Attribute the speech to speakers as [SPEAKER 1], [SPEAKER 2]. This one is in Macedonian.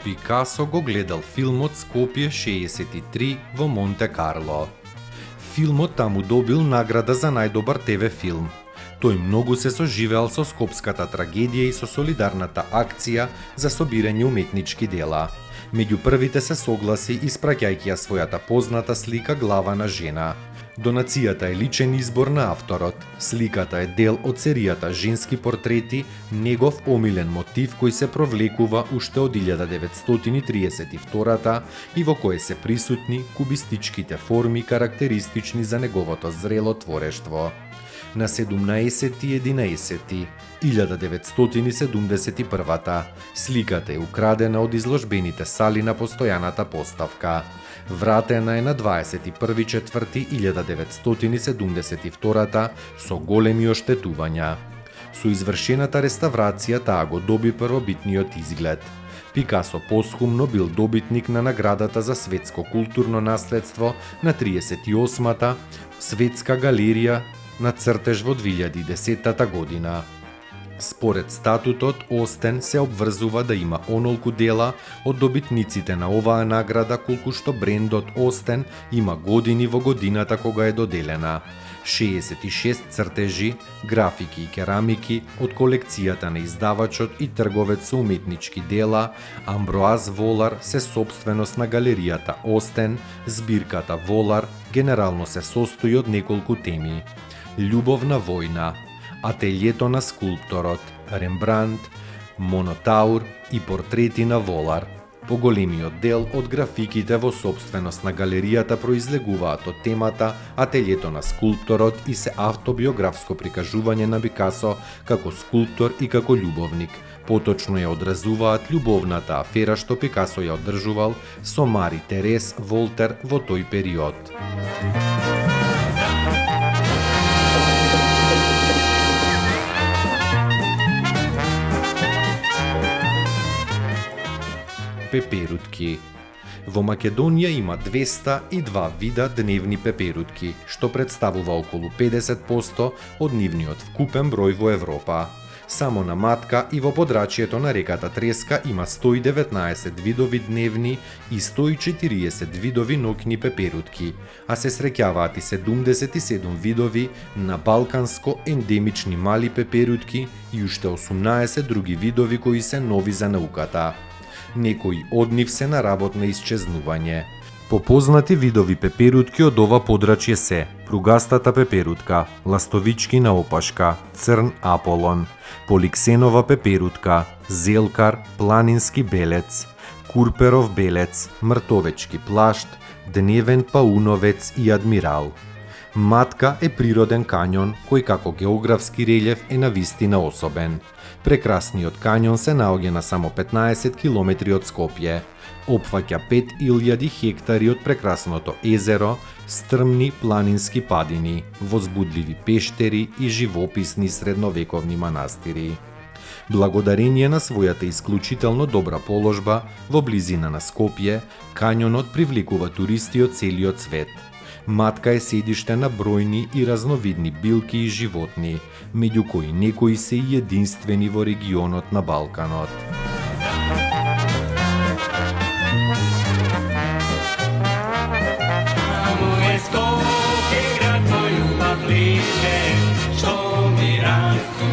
[SPEAKER 1] Пикасо го гледал филмот Скопје 63 во Монте Карло. Филмот таму добил награда за најдобар ТВ филм. Тој многу се соживеал со скопската трагедија и со солидарната акција за собирање уметнички дела. Меѓу првите се согласи испраќајќи ја својата позната слика глава на жена. Донацијата е личен избор на авторот. Сликата е дел од серијата женски портрети, негов омилен мотив кој се провлекува уште од 1932 и во кој се присутни кубистичките форми карактеристични за неговото зрело творештво. На 17.11.1971 сликата е украдена од изложбените сали на постојаната поставка. Вратена е на 21.4.1972 со големи оштетувања. Со извршената реставрација таа го доби првобитниот изглед. Пикасо посхумно бил добитник на наградата за светско културно наследство на 38-та Светска галерија на цртеж во 2010 година. Според статутот, Остен се обврзува да има онолку дела од добитниците на оваа награда колку што брендот Остен има години во годината кога е доделена. 66 цртежи, графики и керамики од колекцијата на издавачот и трговец со уметнички дела Амброаз Волар се собственост на галеријата Остен. Збирката Волар генерално се состои од неколку теми: љубовна војна, ателјето на скулпторот, Рембрандт, Монотаур и портрети на Волар. Поголемиот дел од графиките во собственост на галеријата произлегуваат од темата ателјето на скулпторот и се автобиографско прикажување на Пикасо како скулптор и како љубовник. Поточно ја одразуваат љубовната афера што Пикасо ја одржувал со Мари Терес Волтер во тој период. Пеперутки. Во Македонија има 202 вида дневни пеперутки, што представува околу 50% од нивниот вкупен број во Европа. Само на Матка и во подрачјето на реката Треска има 119 видови дневни и 140 видови ноќни пеперутки, а се среќаваат и 77 видови на балканско ендемични мали пеперутки и уште 18 други видови кои се нови за науката. Некои од нив се на работ на исчезнување. Попознати видови пеперутки од ова подрачје се пругастата пеперутка, ластовички на опашка, црн аполон, поликсенова пеперутка, зелкар, планински белец, курперов белец, мртовечки плашт, дневен пауновец и адмирал. Матка е природен кањон кој како географски релјеф е навистина особен. Прекрасниот кањон се наоѓа на само 15 километри од Скопје. Опфаќа 5000 хектари од прекрасното езеро, стрмни планински падини, возбудливи пештери и живописни средновековни манастири. Благодарение на својата исклучително добра положба во близина на Скопје, кањонот привлекува туристи од целиот свет. Матка е седиште на бројни и разновидни билки и животни, меѓу кои некои се и единствени во регионот на Балканот.
[SPEAKER 2] Што ми расу